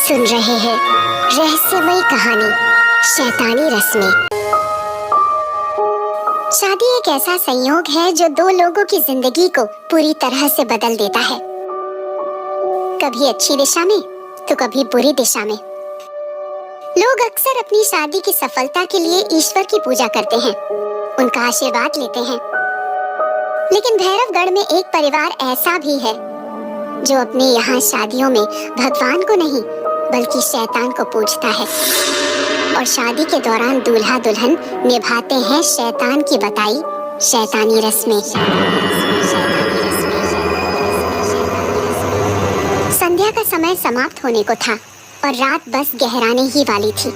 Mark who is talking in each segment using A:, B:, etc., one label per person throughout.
A: सुन रहे हैं रहस्यमयी कहानी शैतानी रस्में। शादी एक ऐसा संयोग है जो दो लोगों की जिंदगी को पूरी तरह से बदल देता है, कभी अच्छी दिशा में तो कभी बुरी दिशा में। लोग अक्सर अपनी शादी की सफलता के लिए ईश्वर की पूजा करते हैं, उनका आशीर्वाद लेते हैं। लेकिन भैरवगढ़ में एक परिवार ऐसा भी है जो अपने यहाँ शादियों में भगवान को नहीं बल्कि शैतान को पूजता है, और शादी के दौरान दूल्हा दुल्हन निभाते हैं शैतान की बताई शैतानी रस्में। संध्या का समय समाप्त होने को था और रात बस गहराने ही वाली थी।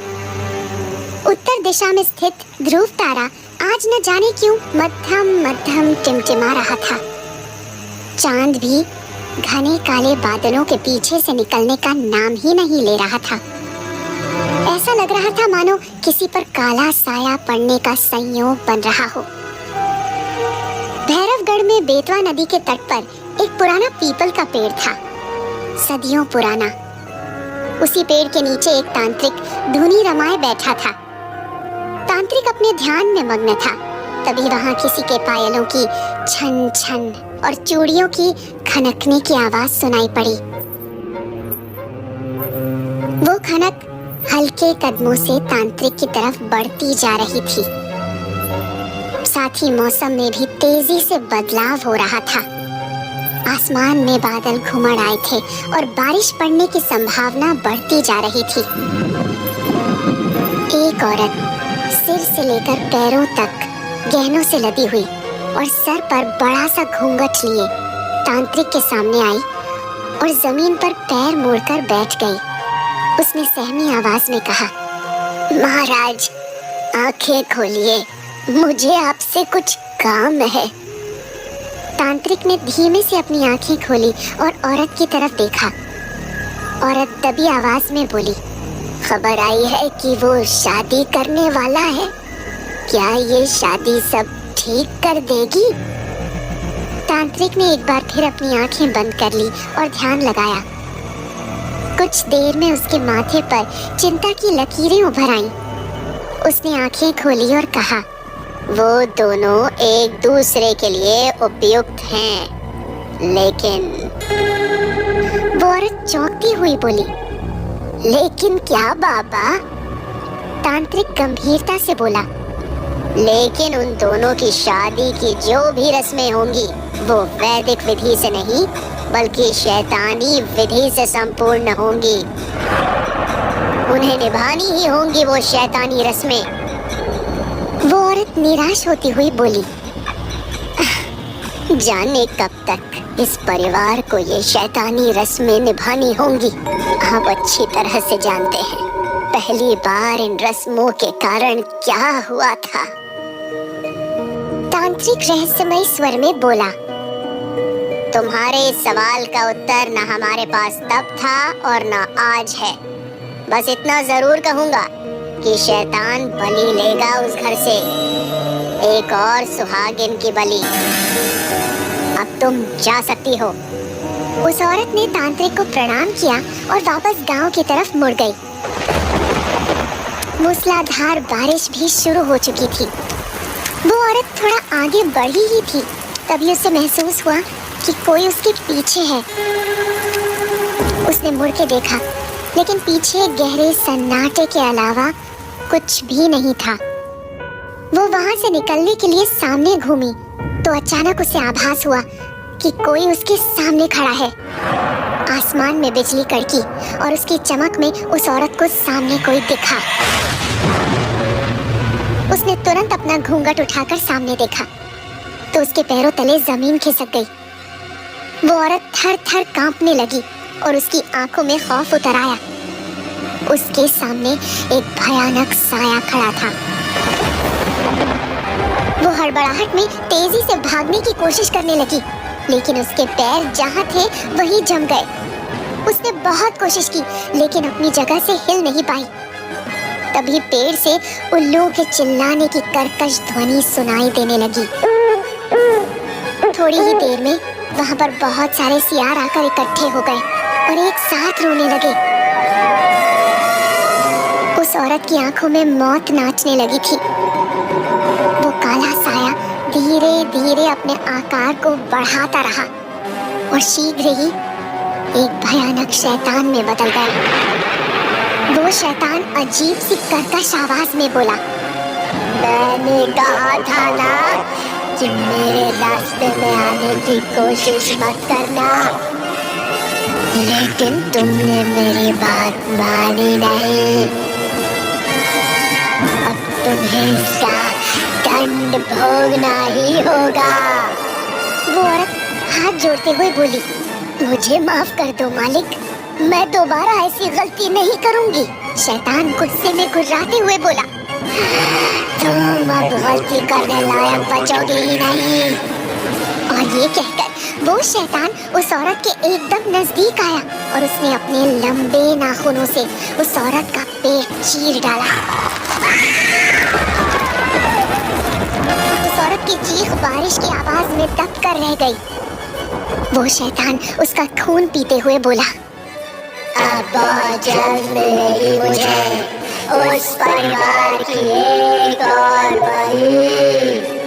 A: उत्तर दिशा में स्थित ध्रुव तारा आज न जाने क्यों मध्यम मध्यम टिमटिमा रहा था। चांद भी घने काले बादलों के पीछे से निकलने का नाम ही नहीं ले रहा था। ऐसा लग रहा था मानो किसी पर काला साया पड़ने का संयोग बन रहा हो। भैरवगढ़ में बेतवा नदी के तट पर एक पुराना पीपल का पेड़ था, सदियों पुराना। उसी पेड़ के नीचे एक तांत्रिक धुनी रमाए बैठा था। तांत्रिक अपने ध्यान में मग्न था। तभी वहां किसी के पायलों की छन छन और चूड़ियों की खनकने की आवाज सुनाई पड़ी। वो खनक हल्के कदमों से तांत्रिक की तरफ बढ़ती जा रही थी। साथ ही मौसम में भी तेजी से बदलाव हो रहा था। आसमान में बादल घुमड़ आए थे और बारिश पड़ने की संभावना बढ़ती जा रही थी। एक औरत सिर से लेकर पैरों तक गहनों से लदी हुई और सर पर बड़ा सा घूंघट लिए तांत्रिक के सामने आई और जमीन पर पैर मोड़कर बैठ गई। उसने सहमी आवाज में कहा, महाराज आंखें खोलिए, मुझे आपसे कुछ काम है। तांत्रिक ने धीमे से अपनी आंखें खोली और औरत की तरफ देखा। औरत दबी आवाज में बोली, खबर आई है कि वो शादी करने वाला है, क्या ये शादी सब ठीक कर देगी? तांत्रिक ने एक बार फिर अपनी आंखें बंद कर ली और ध्यान लगाया। कुछ देर में उसके माथे पर चिंता की लकीरें उभर आईं। उसने आंखें खोली और कहा, वो दोनों एक दूसरे के लिए उपयुक्त हैं, लेकिन वो औरत चौंकती हुई बोली, लेकिन क्या बाबा? तांत्रिक गंभीरता से बोला, लेकिन उन दोनों की शादी की जो भी रस्में होंगी वो वैदिक विधि से नहीं बल्कि शैतानी विधि से संपूर्ण होंगी। उन्हें निभानी ही होंगी वो शैतानी रस्में। वो औरत निराश होती हुई बोली, जाने कब तक इस परिवार को ये शैतानी रस्में निभानी होंगी। आप अच्छी तरह से जानते हैं पहली बार इन रस्मों के कारण क्या हुआ था। तांत्रिक रहस्यमय स्वर में बोला, तुम्हारे इस सवाल का उत्तर न हमारे पास तब था और न आज है। बस इतना जरूर कहूंगा कि शैतान बलि लेगा उस घर से, एक और सुहागिन की बलि। अब तुम जा सकती हो। उस औरत ने तांत्रिक को प्रणाम किया और वापस गांव की तरफ मुड़ गई। मूसलाधार बारिश भी शुरू हो चुकी थी। वो औरत थोड़ा आगे बढ़ी ही थी, तभी उसे महसूस हुआ कि कोई उसके पीछे है। उसने मुड़ के देखा, लेकिन पीछे गहरे सन्नाटे के अलावा कुछ भी नहीं था। वो वहां से निकलने के लिए सामने घूमी तो अचानक उसे आभास हुआ कि कोई उसके सामने खड़ा है। आसमान में बिजली कड़की और उसकी चमक में उस औरत को सामने कोई दिखा। उसने तुरंत अपना घूंघट उठाकर सामने देखा तो उसके पैरों तले जमीन खिसक गई। वो औरत थर थर कांपने लगी और उसकी आंखों में खौफ उतर आया। उसके सामने एक भयानक साया खड़ा था। वो हड़बड़ाहट में तेजी से भागने की कोशिश करने लगी, लेकिन उसके पैर जहां थे वहीं जम गए। उसने बहुत कोशिश की लेकिन अपनी जगह से हिल नहीं पाई। तभी पेड़ से उल्लुओं के चिल्लाने की कर्कश ध्वनि सुनाई देने लगी। थोड़ी ही देर में वहां पर बहुत सारे सियार आकर इकट्ठे हो गए और एक साथ रोने लगे। उस औरत की आंखों में मौत नाचने लगी थी। वो काला साया धीरे धीरे अपने आकार को बढ़ाता रहा और शीघ्र ही एक भयानक शैतान में बदल गया। वो शैतान अजीब सी कर्कश आवाज में बोला, मैंने कहा था ना कि मेरे रास्ते में आने की कोशिश मत करना, लेकिन तुमने मेरी बात मानी नहीं। अब तुम्हें इसका दंड भोगना ही होगा। वो औरत हाथ जोड़ते हुए बोली, मुझे माफ कर दो मालिक, मैं दोबारा ऐसी गलती नहीं करूंगी। शैतान गुस्से में गुर्राते हुए बोला, तुम अब गलती करने लायक बचोगे ही नहीं। और ये कहकर वो शैतान उस औरत के एकदम नजदीक आया और उसने अपने लंबे नाखूनों से उस औरत का पेट चीर डाला। उस औरत की चीख बारिश की आवाज में दब कर रह गई। वो शैतान उसका खून पीते हुए बोला, अब जल्द ही मुझे उस परिवार की एक और बलि।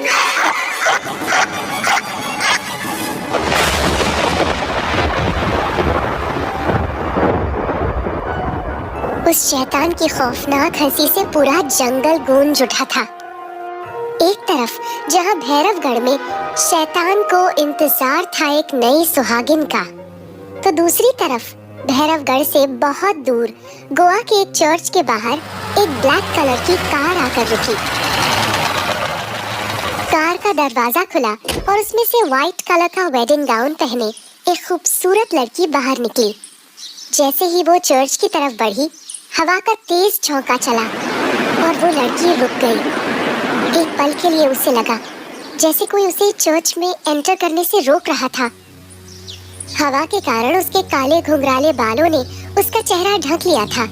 A: उस शैतान की खौफनाक हंसी से पूरा जंगल गूंज उठा था। एक तरफ जहां भैरवगढ़ में शैतान को इंतजार था एक नई सुहागिन का, तो दूसरी तरफ भैरवगढ़ से बहुत दूर गोवा के एक चर्च के बाहर एक ब्लैक कलर की कार आकर रुकी। कार का दरवाजा खुला और उसमें से व्हाइट कलर का वेडिंग गाउन पहने एक खूबसूरत लड़की बाहर निकली। जैसे ही वो चर्च की तरफ बढ़ी, हवा का तेज झोंका चला और वो लड़की रुक गई। एक पल के लिए उसे लगा जैसे कोई उसे चर्च में एंटर करने से रोक रहा था। हवा के कारण उसके काले घुंघराले बालों ने उसका चेहरा ढक लिया था।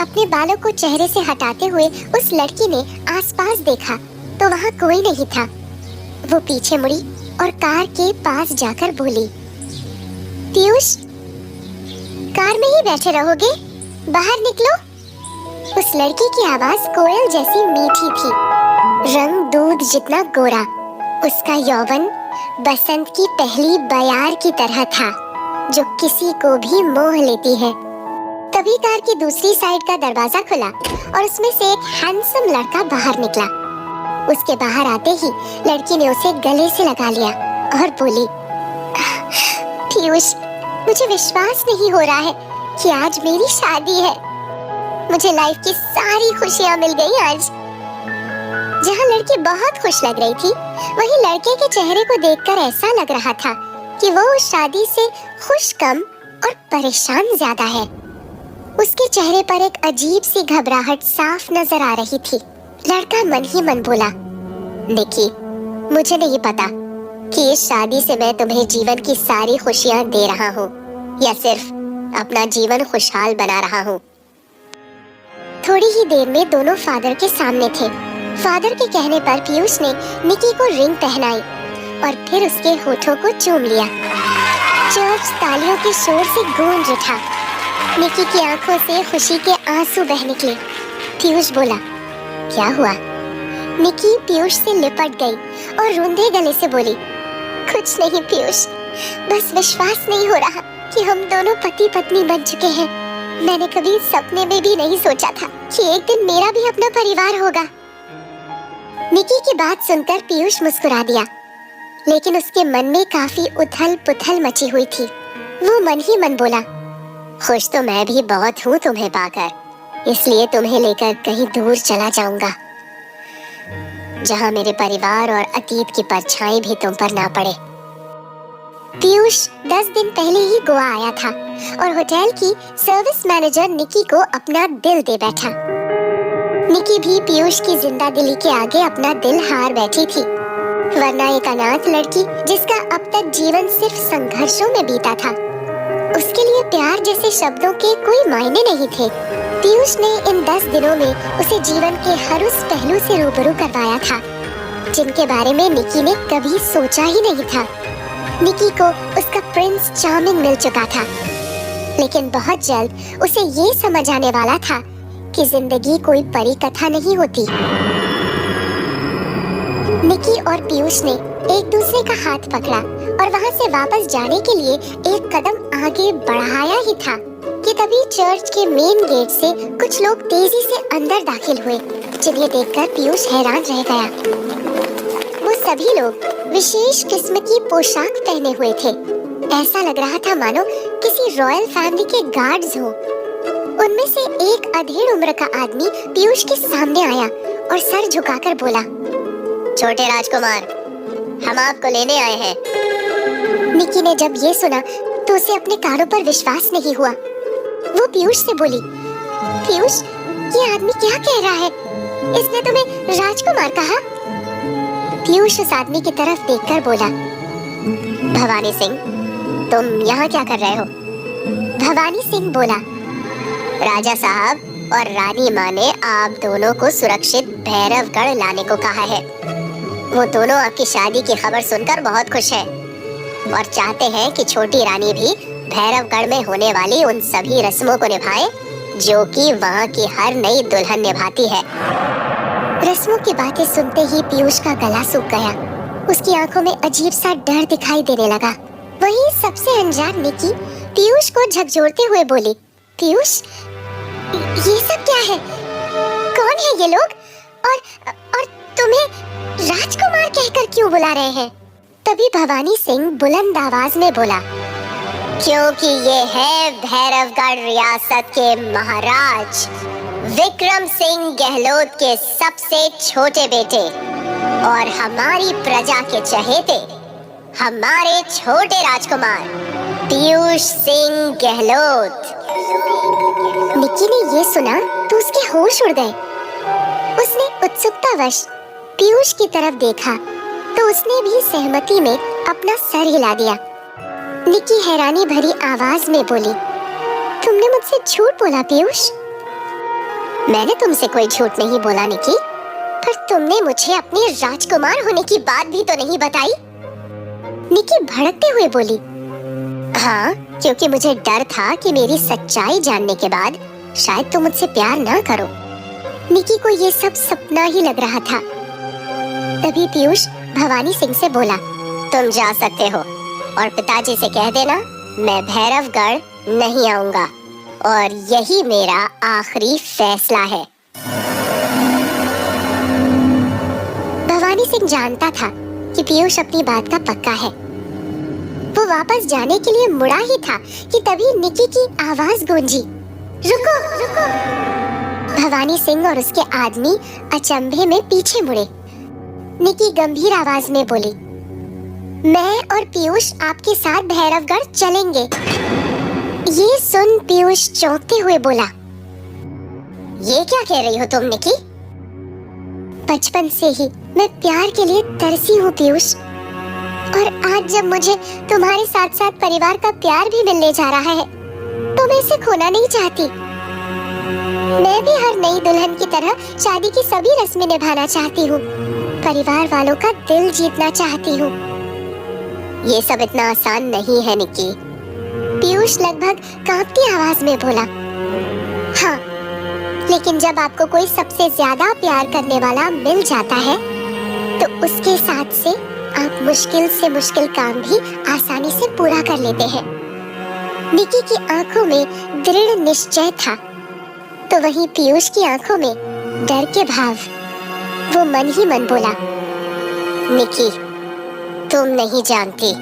A: अपने बालों को चेहरे से हटाते हुए उस लड़की ने आसपास देखा तो वहाँ कोई नहीं था। वो पीछे मुड़ी और कार के पास जाकर बोली, पीयूष, कार में ही बैठे रहोगे? बाहर निकलो। उस लड़की की आवाज कोयल जैसी मीठी थी, रंग दूध जितना गोरा। उसका यौवन बसंत की पहली बयार की तरह था जो किसी को भी मोह लेती है। तभी कार की दूसरी साइड का दरवाजा खुला और उसमें से एक हैंडसम लड़का बाहर निकला। उसके बाहर आते ही लड़की ने उसे गले से लगा लिया और बोली, पीयूष, मुझे विश्वास नहीं हो रहा है कि आज मेरी शादी है। मुझे लाइफ की सारी खुशियाँ मिल गई आज। जहाँ लड़की बहुत खुश लग रही थी, वहीं लड़के के चेहरे को देखकर ऐसा लग रहा था कि वो उस शादी से खुश कम और परेशान ज्यादा है। उसके चेहरे पर एक अजीब सी घबराहट साफ नजर आ रही थी। लड़का मन ही मन बोला, निकी, मुझे नहीं पता कि इस शादी से मैं तुम्हें जीवन की सारी खुशियाँ दे रहा हूँ या सिर्फ अपना जीवन खुशहाल बना रहा हूँ। थोड़ी ही देर में दोनों फादर के सामने थे। फादर के कहने पर पीयूष ने निकी को रिंग पहनाई और फिर उसके होठों को चूम लिया। चर्च तालियों के शोर से गूंज उठा। निकी की आंखों से खुशी के आंसू बह निकले। पीयूष बोला, क्या हुआ? निकी पीयूष से लिपट गई और रूंधे गले से बोली, कुछ नहीं पीयूष, बस विश्वास नहीं हो रहा कि हम दोनों पति पत्नी बन चुके हैं। मैंने कभी सपने में भी नहीं सोचा था कि एक दिन मेरा भी अपना परिवार होगा। निकी की बात सुनकर पीयूष मुस्कुरा दिया, लेकिन उसके मन में काफी उथल पुथल मची हुई थी। वो मन ही मन बोला, खुश तो मैं भी बहुत हूँ तुम्हें पाकर, इसलिए तुम्हें लेकर कहीं दूर चला जाऊंगा जहाँ मेरे परिवार और अतीत की परछाई भी तुम पर ना पड़े। पीयूष 10 दिन पहले ही गोवा आया था और होटल की सर्विस मैनेजर निकी को अपना दिल दे बैठा। निकी भी पीयूष की जिंदा दिली के आगे अपना दिल हार बैठी थी, वरना एक अनाथ लड़की जिसका अब तक जीवन सिर्फ संघर्षों में बीता था, उसके लिए प्यार जैसे शब्दों के कोई मायने नहीं थे। पीयूष ने इन 10 दिनों में उसे जीवन के हर उस पहलू से रूबरू करवाया था जिनके बारे में निकी ने कभी सोचा ही नहीं था। निकी को उसका प्रिंस चार्मिंग मिल चुका था, लेकिन बहुत जल्द उसे ये समझ आने वाला था कि जिंदगी कोई परी कथा नहीं होती। निकी और पीयूष ने एक दूसरे का हाथ पकड़ा और वहां से वापस जाने के लिए एक कदम आगे बढ़ाया ही था कि तभी चर्च के मेन गेट से कुछ लोग तेजी से अंदर दाखिल हुए, जिन्हें देखकर पीयूष हैरान रह गया। वो सभी लोग विशेष किस्म की पोशाक पहने हुए थे। ऐसा लग रहा था मानो किसी रॉयल फैमिली के गार्ड्स हो। उनमें से एक अधेड़ उम्र का आदमी पीयूष के सामने आया और सर झुकाकर बोला,
B: छोटे राजकुमार, हम आपको लेने आए हैं।
A: निकी ने जब ये सुना तो उसे अपने कानों पर विश्वास नहीं हुआ। वो पीयूष से बोली, पीयूष, ये आदमी क्या कह रहा है? इसने तुम्हें राजकुमार कहा? पीयूष उस आदमी की तरफ देखकर बोला,
B: भवानी सिंह, तुम यहाँ क्या कर रहे हो?
A: भवानी सिंह बोला,
B: राजा साहब और रानी माँ ने आप दोनों को सुरक्षित भैरवगढ़ लाने को कहा है। वो दोनों आपकी शादी की खबर सुनकर बहुत खुश है और चाहते हैं कि छोटी रानी भी भैरवगढ़ में होने वाली उन सभी रस्मों को निभाए जो कि वहाँ की हर नई दुल्हन निभाती है।
A: रस्मों की बातें सुनते ही पीयूष का गला सूख गया। उसकी आंखों में अजीब सा डर दिखाई देने लगा। वहीं सबसे अनजान निकी पीयूष को झकझोरते हुए बोली, पीयूष, ये सब क्या है? कौन है ये लोग? और तुम्हें राजकुमार कहकर क्यों बुला रहे हैं? तभी भवानी सिंह बुलंद आवाज में बोला,
B: क्योंकि ये है भैरवगढ़ रियासत के महाराज विक्रम सिंह गहलोत के सबसे छोटे बेटे और हमारी प्रजा के चहेते हमारे छोटे राजकुमार पीयूष सिंह गहलोत।
A: निकी ने ये सुना तो उसके होश उड़ गए। उसने उत्सुकतावश पीयूष की तरफ देखा तो उसने भी सहमति में अपना सर हिला दिया। निकी हैरानी भरी आवाज में बोली, तुमने मुझसे झूठ बोला पीयूष?
B: मैंने तुमसे कोई झूठ नहीं बोला निकी,
A: पर तुमने मुझे अपने राजकुमार होने की बात भी तो नहीं बताई। निकी भड़कते हुए बोली,
B: हाँ, क्योंकि मुझे डर था कि मेरी सच्चाई जानने के बाद शायद तुम मुझसे प्यार ना करो।
A: निकी को ये सब सपना ही लग रहा था। तभी पीयूष भवानी सिंह से बोला,
B: तुम जा सकते हो और पिताजी से कह देना मैं भैरवगढ़ नहीं आऊंगा और यही मेरा आखिरी फैसला है।
A: भवानी सिंह जानता था कि पीयूष अपनी बात का पक्का है। वो वापस जाने के लिए मुड़ा ही था कि तभी निकी की आवाज गूंजी, रुको रुको। भवानी सिंह और उसके आदमी अचंभे में पीछे मुड़े। निकी गंभीर आवाज में बोली, मैं और पीयूष आपके साथ भैरवगढ़ चलेंगे। ये सुन पीयूष चौंकते हुए बोला,
B: ये क्या कह रही हो तुम निकी?
A: बचपन से ही मैं प्यार के लिए तरसी हूँ पीयूष, और आज जब मुझे तुम्हारे साथ साथ परिवार का प्यार भी मिलने जा रहा है तो मैं इसे खोना नहीं चाहती। मैं भी हर नई दुल्हन की तरह शादी की सभी रस्में निभाना चाहती हूँ, परिवार वालों का दिल जीतना चाहती हूँ।
B: ये सब इतना आसान नहीं है निकी,
A: पीयूष लगभग कांपती आवाज में बोला। हाँ, लेकिन जब आपको कोई सबसे ज्यादा प्यार करने वाला मिल जाता है तो उसके साथ से आप मुश्किल से मुश्किल काम भी आसानी से पूरा कर लेते हैं। निकी की आंखों में दृढ़ निश्चय था तो वहीं पीयूष की आंखों में डर के भाव। वो मन ही मन बोला,
B: निकी, तुम नहीं जानती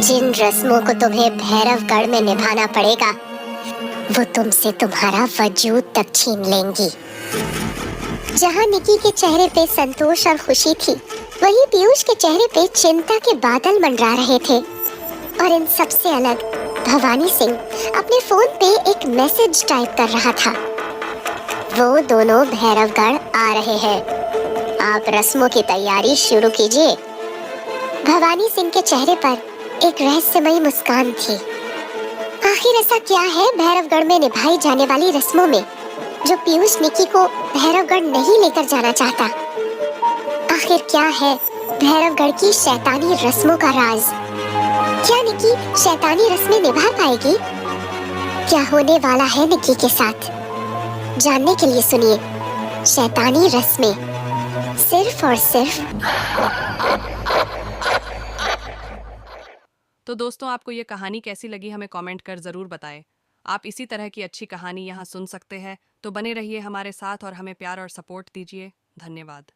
B: जिन रस्मों को तुम्हें भैरवगढ़ में निभाना पड़ेगा वो तुमसे तुम्हारा वजूद तक छीन लेंगी।
A: जहाँ निकी के चेहरे पे संतोष और खुशी थी, वहीं पीयूष के चेहरे पे चिंता के बादल मंडरा रहे थे। और इन सबसे अलग भवानी सिंह अपने फोन पे एक मैसेज टाइप कर रहा था।
B: वो दोनों भैरवगढ़ आ रहे हैं, आप रस्मों की तैयारी शुरू कीजिए।
A: भवानी सिंह के चेहरे पर एक रहस्यमयी मुस्कान थी। आखिर ऐसा क्या है भैरवगढ़ में निभाई जाने वाली रस्मों में जो पीयूष निकी को भैरवगढ़ नहीं लेकर जाना चाहता? आखिर क्या है भैरवगढ़ की शैतानी रस्मों का राज? क्या निकी शैतानी रस्में निभा पाएगी? क्या होने वाला है निक्की के साथ, जानने के लिए सुनिए शैतानी रस्में, सिर्फ और सिर्फ।
C: तो दोस्तों, आपको ये कहानी कैसी लगी हमें कमेंट कर ज़रूर बताएं। आप इसी तरह की अच्छी कहानी यहाँ सुन सकते हैं, तो बने रहिए हमारे साथ और हमें प्यार और सपोर्ट दीजिए। धन्यवाद।